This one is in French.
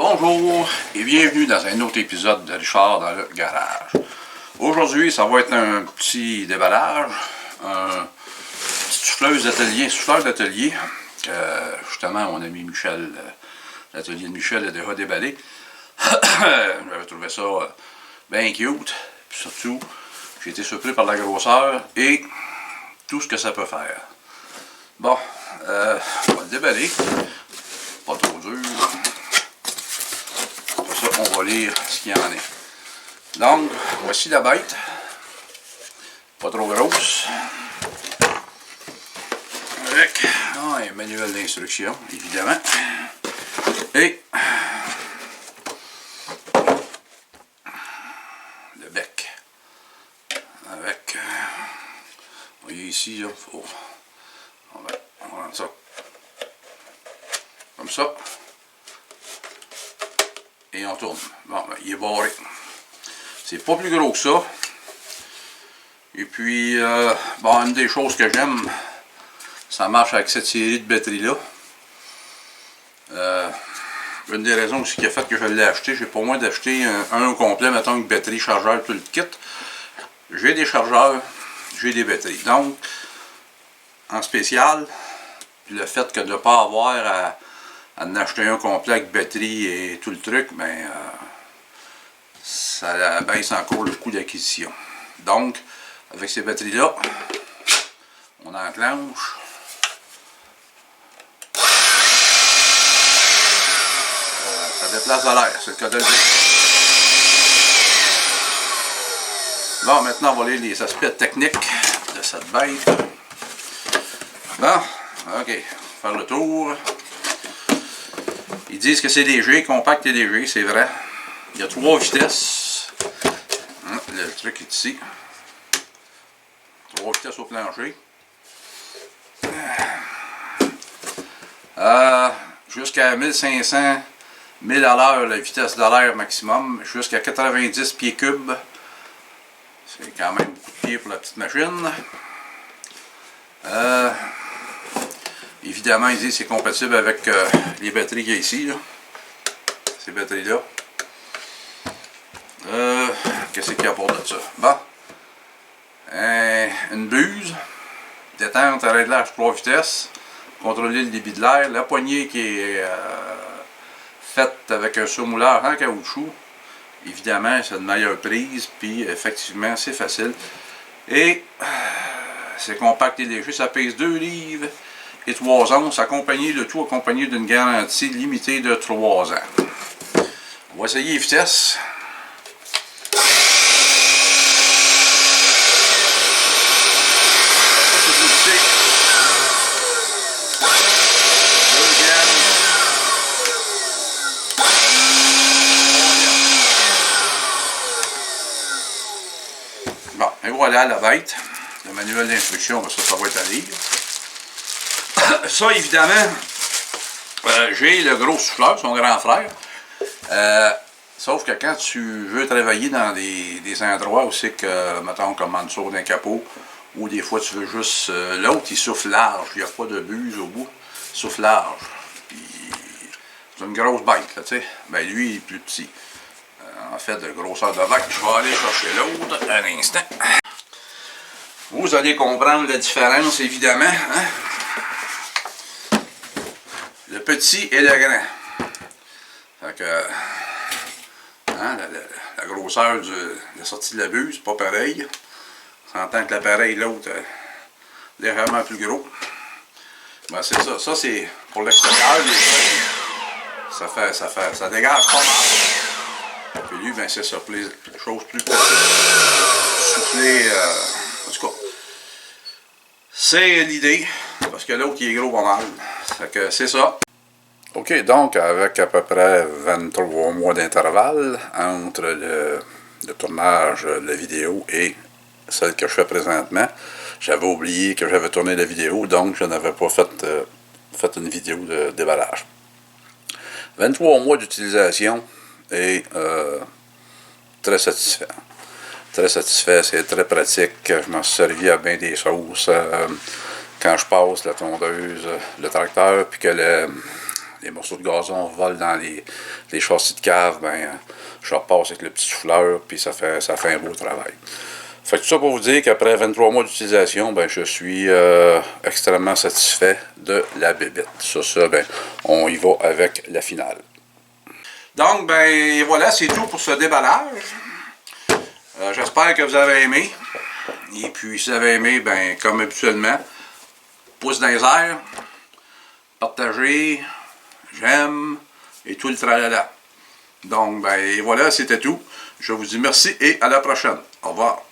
Bonjour et bienvenue dans un autre épisode de Richard dans le garage. Aujourd'hui, ça va être un petit déballage, un petit souffleur d'atelier que justement mon ami Michel, l'atelier de Michel a déjà déballé. J'avais trouvé ça bien cute, puis surtout j'ai été surpris par la grosseur et tout ce que ça peut faire. Bon, on va le déballer, pas trop dur. On va lire ce qu'il y en est. Donc, voici la bête. Pas trop grosse. Avec un manuel d'instruction, évidemment. Et le bec. Avec, vous voyez ici, là, on va rendre ça comme ça. Et on tourne. Bon, ben, il est barré. C'est pas plus gros que ça. Et puis, bon, une des choses que j'aime, ça marche avec cette série de batteries-là. Une des raisons aussi qui a fait que je l'ai acheté, j'ai pas moins d'acheter un au complet, mettons une batterie, chargeur, tout le kit. J'ai des chargeurs, j'ai des batteries. Donc, en spécial, le fait que de ne pas avoir à en acheter un complet avec batterie et tout le truc, ben, ça baisse encore le coût d'acquisition. Donc, avec ces batteries-là, on enclenche. Ça déplace de l'air, c'est le cas de le dire. Bon, maintenant, on va lire les aspects techniques de cette bête. Bon, ok, faire le tour. Ils disent que c'est léger, compact et léger, c'est vrai. Il y a 3 vitesses. Le truc est ici. 3 vitesses au plancher. Jusqu'à 1500 1000 à l'heure, la vitesse de l'air maximum. Jusqu'à 90 pieds cubes. C'est quand même beaucoup de pieds pour la petite machine. Évidemment, ils disent que c'est compatible avec les batteries qu'il y a ici, là. Ces batteries-là. Qu'est-ce qu'il y a pour de ça? Bon. Une buse. Détente à réglage 3 vitesses. Contrôler le débit de l'air. La poignée qui est faite avec un surmouleur en caoutchouc. Évidemment, c'est une meilleure prise. Puis, effectivement, c'est facile. Et c'est compact et léger. Ça pèse 2 livres. Et 3 onces, le tout accompagné d'une garantie limitée de 3 ans. On va essayer les vitesses. Bon, et voilà la bête. Le manuel d'instruction, ça va être à lire. Ça, évidemment, j'ai le gros souffleur, son grand frère. Sauf que quand tu veux travailler dans des endroits où c'est que, mettons, comme en dessous d'un capot, ou des fois tu veux juste... l'autre, il souffle large, il n'y a pas de buse au bout. Il souffle large. C'est une grosse bête, là, tu sais. Ben, lui, il est plus petit. En fait, de grosseur de bête, je vais aller chercher l'autre un instant. Vous allez comprendre la différence, évidemment, hein? Le petit et le grand. Fait que, hein, la grosseur de la sortie de la buse, c'est pas pareil. On s'entend que l'appareil, l'autre, légèrement plus gros. Ben, c'est ça. Ça, c'est pour l'extérieur. Ça dégage pas mal. Puis lui, ben, c'est ça. Pour les choses plus petites. Souffler, en tout cas. C'est l'idée. Parce que l'autre, il est gros pas mal. Fait que c'est ça. OK, donc avec à peu près 23 mois d'intervalle entre le tournage de la vidéo et celle que je fais présentement, j'avais oublié que j'avais tourné la vidéo, donc je n'avais pas fait une vidéo de déballage. 23 mois d'utilisation et très satisfait. Très satisfait, c'est très pratique. Je m'en suis servi à bien des sauces. Quand je passe la tondeuse, le tracteur, puis que les morceaux de gazon volent dans les châssis de cave, ben, je repasse avec le petit souffleur, puis ça fait un beau travail. Fait que tout ça pour vous dire qu'après 23 mois d'utilisation, ben, je suis extrêmement satisfait de la bébête. Sur ça, ben, on y va avec la finale. Donc, ben, et voilà, c'est tout pour ce déballage. J'espère que vous avez aimé. Et puis, si vous avez aimé, ben, comme habituellement, pouce dans les airs, partagez, j'aime, et tout le tralala. Donc, ben, et voilà, c'était tout. Je vous dis merci et à la prochaine. Au revoir.